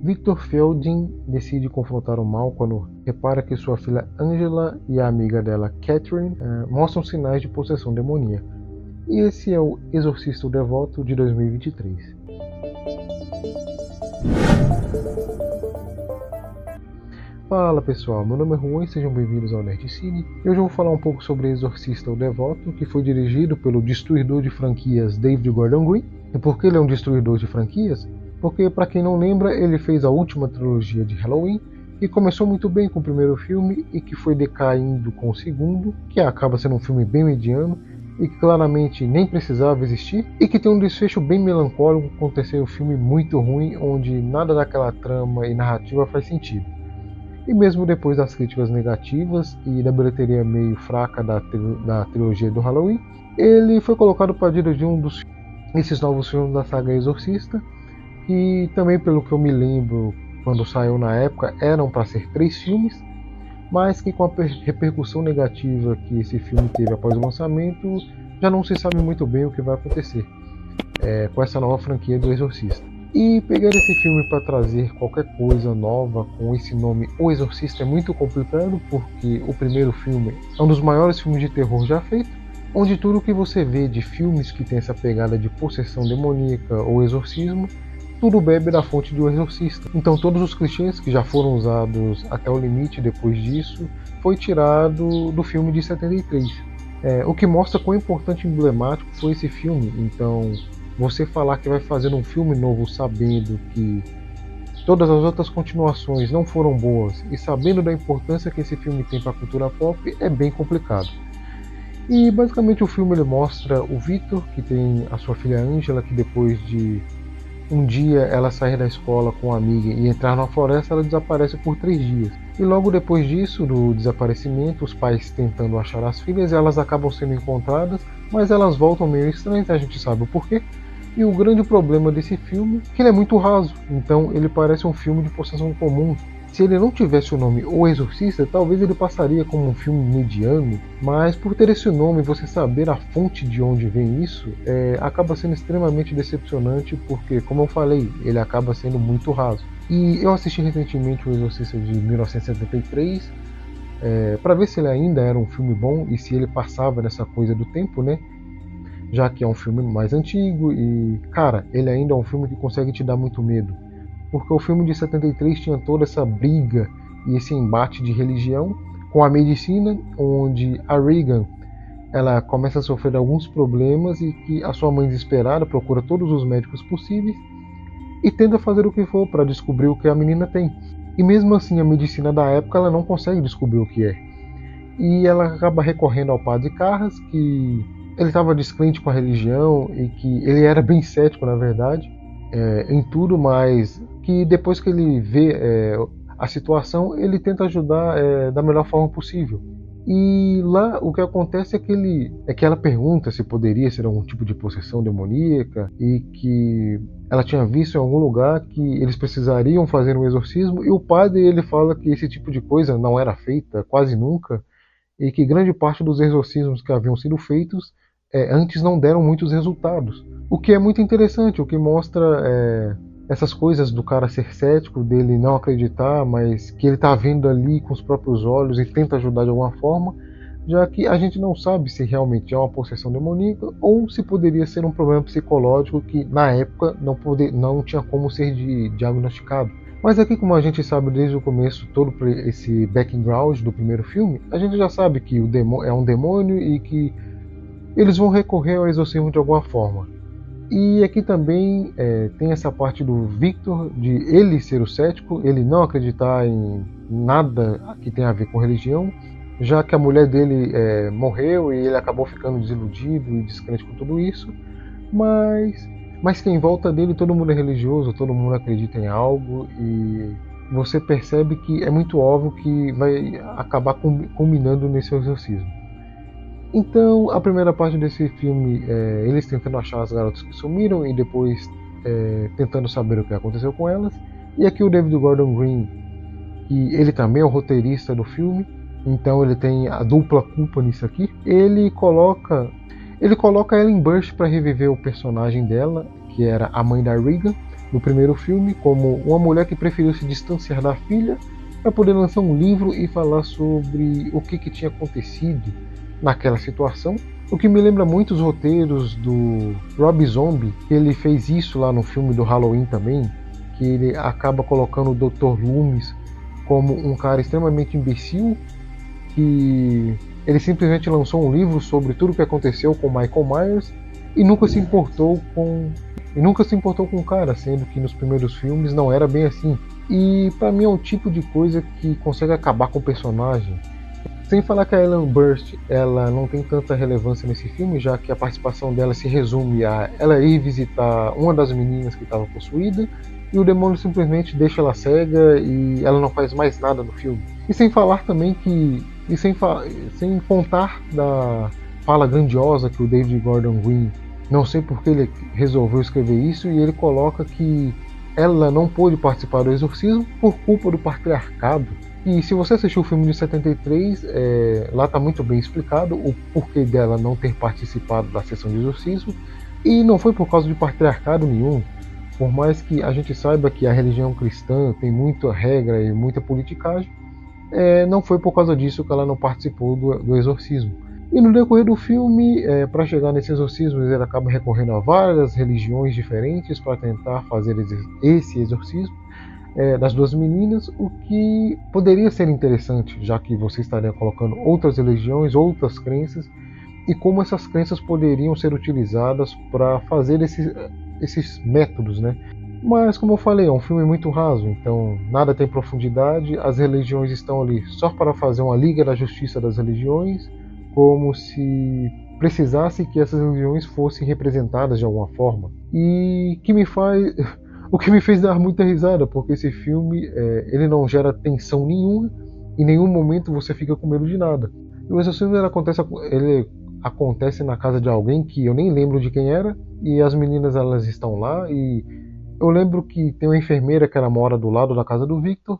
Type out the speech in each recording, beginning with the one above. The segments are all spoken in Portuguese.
Victor Fielding decide confrontar o mal quando repara que sua filha Angela e a amiga dela, Catherine, mostram sinais de possessão demoníaca. E esse é o Exorcista o Devoto de 2023. Fala pessoal, meu nome é Juan e sejam bem-vindos ao Nerd Cine. E hoje eu vou falar um pouco sobre Exorcista o Devoto, que foi dirigido pelo destruidor de franquias David Gordon Green. E por que ele é um destruidor de franquias? Porque, para quem não lembra, ele fez a última trilogia de Halloween, que começou muito bem com o primeiro filme e que foi decaindo com o segundo, que acaba sendo um filme bem mediano e que claramente nem precisava existir, e que tem um desfecho bem melancólico com um terceiro filme muito ruim, onde nada daquela trama e narrativa faz sentido. E mesmo depois das críticas negativas e da bilheteria meio fraca da trilogia do Halloween, ele foi colocado para dirigir desses novos filmes da saga Exorcista, que também, pelo que eu me lembro, quando saiu na época, eram para ser 3 filmes, mas que com a repercussão negativa que esse filme teve após o lançamento, já não se sabe muito bem o que vai acontecer com essa nova franquia do Exorcista. E pegar esse filme para trazer qualquer coisa nova com esse nome O Exorcista é muito complicado, porque o primeiro filme é um dos maiores filmes de terror já feito, onde tudo que você vê de filmes que tem essa pegada de possessão demoníaca ou exorcismo, tudo bebe da fonte do Exorcista. Então todos os clichês que já foram usados até o limite depois disso foi tirado do filme de 73. O que mostra quão importante e emblemático foi esse filme. Então você falar que vai fazer um filme novo sabendo que todas as outras continuações não foram boas e sabendo da importância que esse filme tem para a cultura pop é bem complicado. E basicamente o filme ele mostra o Victor, que tem a sua filha Angela, que depois de um dia ela sair da escola com uma amiga e entrar na floresta, ela desaparece por 3 dias. E logo depois disso, do desaparecimento, os pais tentando achar as filhas, elas acabam sendo encontradas, mas elas voltam meio estranhas, a gente sabe o porquê. E o grande problema desse filme é que ele é muito raso, então ele parece um filme de possessão comum. Se ele não tivesse o nome O Exorcista, talvez ele passaria como um filme mediano, mas por ter esse nome e você saber a fonte de onde vem isso, acaba sendo extremamente decepcionante, porque, como eu falei, ele acaba sendo muito raso. E eu assisti recentemente O Exorcista de 1973, para ver se ele ainda era um filme bom e se ele passava nessa coisa do tempo, né? Já que é um filme mais antigo e, cara, ele ainda é um filme que consegue te dar muito medo. Porque o filme de 73 tinha toda essa briga e esse embate de religião com a medicina, onde a Regan ela começa a sofrer alguns problemas e que a sua mãe desesperada procura todos os médicos possíveis e tenta fazer o que for para descobrir o que a menina tem. E mesmo assim a medicina da época ela não consegue descobrir o que é. E ela acaba recorrendo ao padre Carras, que ele estava descrente com a religião e que ele era bem cético, na verdade, em tudo, mas que depois que ele vê a situação, ele tenta ajudar da melhor forma possível. E lá o que acontece é que ela pergunta se poderia ser algum tipo de possessão demoníaca e que ela tinha visto em algum lugar que eles precisariam fazer um exorcismo, e o padre ele fala que esse tipo de coisa não era feita quase nunca e que grande parte dos exorcismos que haviam sido feitos antes não deram muitos resultados. O que é muito interessante, o que mostra essas coisas do cara ser cético, dele não acreditar, mas que ele está vendo ali com os próprios olhos e tenta ajudar de alguma forma, já que a gente não sabe se realmente é uma possessão demoníaca ou se poderia ser um problema psicológico que na época não tinha como ser diagnosticado. Mas aqui, como a gente sabe desde o começo todo esse background do primeiro filme, a gente já sabe que o é um demônio e que eles vão recorrer ao exorcismo de alguma forma. E aqui também tem essa parte do Victor, de ele ser o cético, ele não acreditar em nada que tenha a ver com religião, já que a mulher dele morreu e ele acabou ficando desiludido e descrente com tudo isso. Mas que em volta dele todo mundo é religioso, todo mundo acredita em algo, e você percebe que é muito óbvio que vai acabar culminando nesse exorcismo. Então, a primeira parte desse filme é eles tentando achar as garotas que sumiram e depois tentando saber o que aconteceu com elas. E aqui o David Gordon Green, que ele também é o roteirista do filme, então ele tem a dupla culpa nisso aqui. Ele coloca a Ellen Burstyn para reviver o personagem dela, que era a mãe da Regan, no primeiro filme, como uma mulher que preferiu se distanciar da filha para poder lançar um livro e falar sobre o que tinha acontecido naquela situação. O que me lembra muito os roteiros do Rob Zombie, que ele fez isso lá no filme do Halloween também, que ele acaba colocando o Dr. Loomis como um cara extremamente imbecil, que ele simplesmente lançou um livro sobre tudo o que aconteceu com Michael Myers e nunca se importou com o cara, sendo que nos primeiros filmes não era bem assim. E pra mim é um tipo de coisa que consegue acabar com o personagem. Sem falar que a Ellen Burst ela não tem tanta relevância nesse filme, já que a participação dela se resume a ela ir visitar uma das meninas que estava possuída e o demônio simplesmente deixa ela cega e ela não faz mais nada no filme. E sem falar também sem contar da fala grandiosa que o David Gordon Green, não sei porque ele resolveu escrever isso, e ele coloca que ela não pôde participar do exorcismo por culpa do patriarcado. E se você assistiu o filme de 73, lá está muito bem explicado o porquê dela não ter participado da sessão de exorcismo, e não foi por causa de patriarcado nenhum. Por mais que a gente saiba que a religião cristã tem muita regra e muita politicagem, não foi por causa disso que ela não participou do exorcismo. E no decorrer do filme, para chegar nesse exorcismo, ele acaba recorrendo a várias religiões diferentes para tentar fazer esse exorcismo das duas meninas, o que poderia ser interessante, já que você estaria colocando outras religiões, outras crenças, e como essas crenças poderiam ser utilizadas para fazer esses métodos, né? Mas, como eu falei, é um filme muito raso, então nada tem profundidade, as religiões estão ali só para fazer uma liga da justiça das religiões, como se precisasse que essas religiões fossem representadas de alguma forma. E o que me fez dar muita risada, porque esse filme ele não gera tensão nenhuma, em nenhum momento você fica com medo de nada. E o exorcismo ele acontece na casa de alguém que eu nem lembro de quem era, e as meninas elas estão lá, e eu lembro que tem uma enfermeira que ela mora do lado da casa do Victor,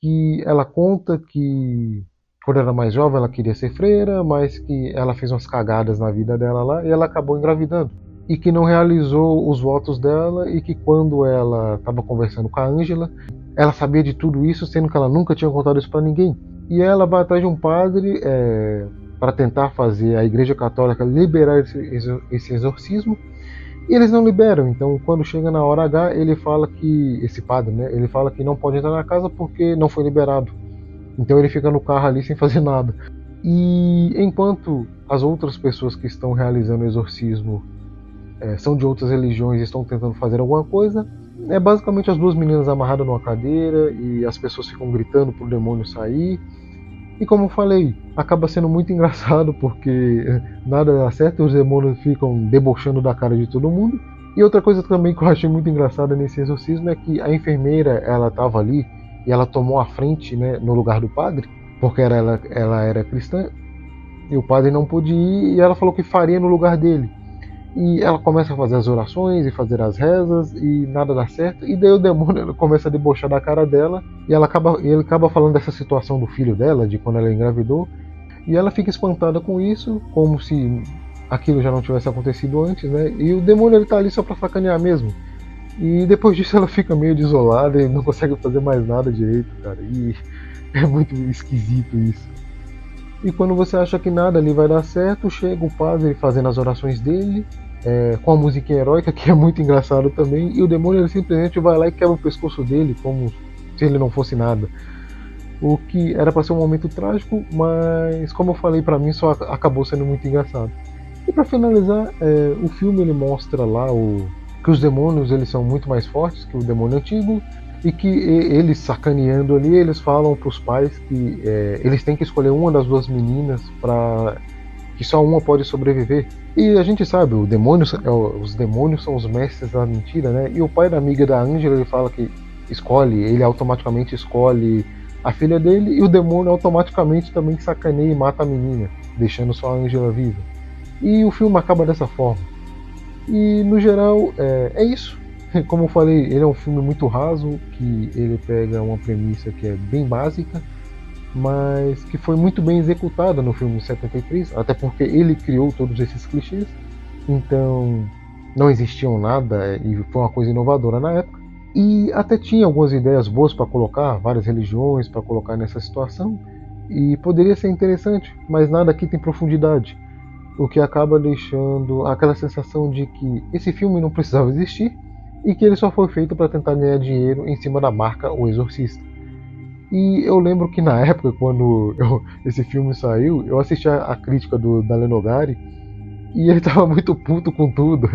que ela conta que quando era mais jovem ela queria ser freira, mas que ela fez umas cagadas na vida dela lá e ela acabou engravidando. E que não realizou os votos dela, e que quando ela estava conversando com a Angela, ela sabia de tudo isso, sendo que ela nunca tinha contado isso para ninguém. E ela vai atrás de um padre para tentar fazer a Igreja Católica liberar esse exorcismo, e eles não liberam. Então, quando chega na hora H, ele fala que esse padre, né, ele fala que não pode entrar na casa porque não foi liberado. Então ele fica no carro ali sem fazer nada. E enquanto as outras pessoas que estão realizando o exorcismo são de outras religiões e estão tentando fazer alguma coisa, é basicamente as duas meninas amarradas numa cadeira e as pessoas ficam gritando pro demônio sair. E como eu falei, acaba sendo muito engraçado porque nada dá certo e os demônios ficam debochando da cara de todo mundo. E outra coisa também que eu achei muito engraçada nesse exorcismo é que a enfermeira, ela estava ali e ela tomou a frente, né, no lugar do padre, porque ela era cristã e o padre não pôde ir, e ela falou que faria no lugar dele. E ela começa a fazer as orações e fazer as rezas e nada dá certo, e daí o demônio começa a debochar da cara dela, e ele acaba falando dessa situação do filho dela, de quando ela engravidou, e ela fica espantada com isso, como se aquilo já não tivesse acontecido antes, né? E o demônio ele tá ali só pra sacanear mesmo. E depois disso ela fica meio desolada e não consegue fazer mais nada direito, cara. E é muito esquisito isso. E quando você acha que nada ali vai dar certo, chega o padre fazendo as orações dele, com a musiquinha heróica, que é muito engraçado também, e o demônio ele simplesmente vai lá e quebra o pescoço dele, como se ele não fosse nada. O que era para ser um momento trágico, mas como eu falei, para mim só acabou sendo muito engraçado. E para finalizar, o filme ele mostra lá que os demônios eles são muito mais fortes que o demônio antigo, e que eles sacaneando ali, eles falam para os pais que eles têm que escolher uma das duas meninas para que só uma pode sobreviver. E a gente sabe, os demônios são os mestres da mentira, né? E o pai da amiga da Angela ele fala que ele automaticamente escolhe a filha dele, e o demônio automaticamente também sacaneia e mata a menina, deixando só a Angela viva. E o filme acaba dessa forma. E no geral é isso. Como eu falei, ele é um filme muito raso, que ele pega uma premissa que é bem básica, mas que foi muito bem executada no filme de 73, até porque ele criou todos esses clichês. Então não existiam nada e foi uma coisa inovadora na época. E até tinha algumas ideias boas para colocar, várias religiões para colocar nessa situação, e poderia ser interessante, mas nada aqui tem profundidade, o que acaba deixando aquela sensação de que esse filme não precisava existir e que ele só foi feito para tentar ganhar dinheiro em cima da marca O Exorcista. E eu lembro que na época, quando esse filme saiu, eu assisti a crítica do Dalen Nogari e ele tava muito puto com tudo.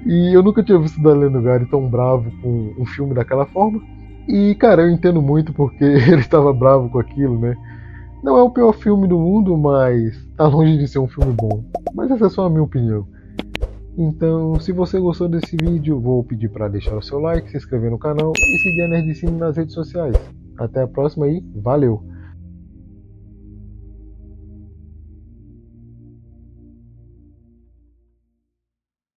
E eu nunca tinha visto o Dalen Nogari tão bravo com um filme daquela forma. E, cara, eu entendo muito porque ele estava bravo com aquilo, né? Não é o pior filme do mundo, mas tá longe de ser um filme bom. Mas essa é só a minha opinião. Então, se você gostou desse vídeo, vou pedir para deixar o seu like, se inscrever no canal e seguir a Nerdcine nas redes sociais. Até a próxima e valeu!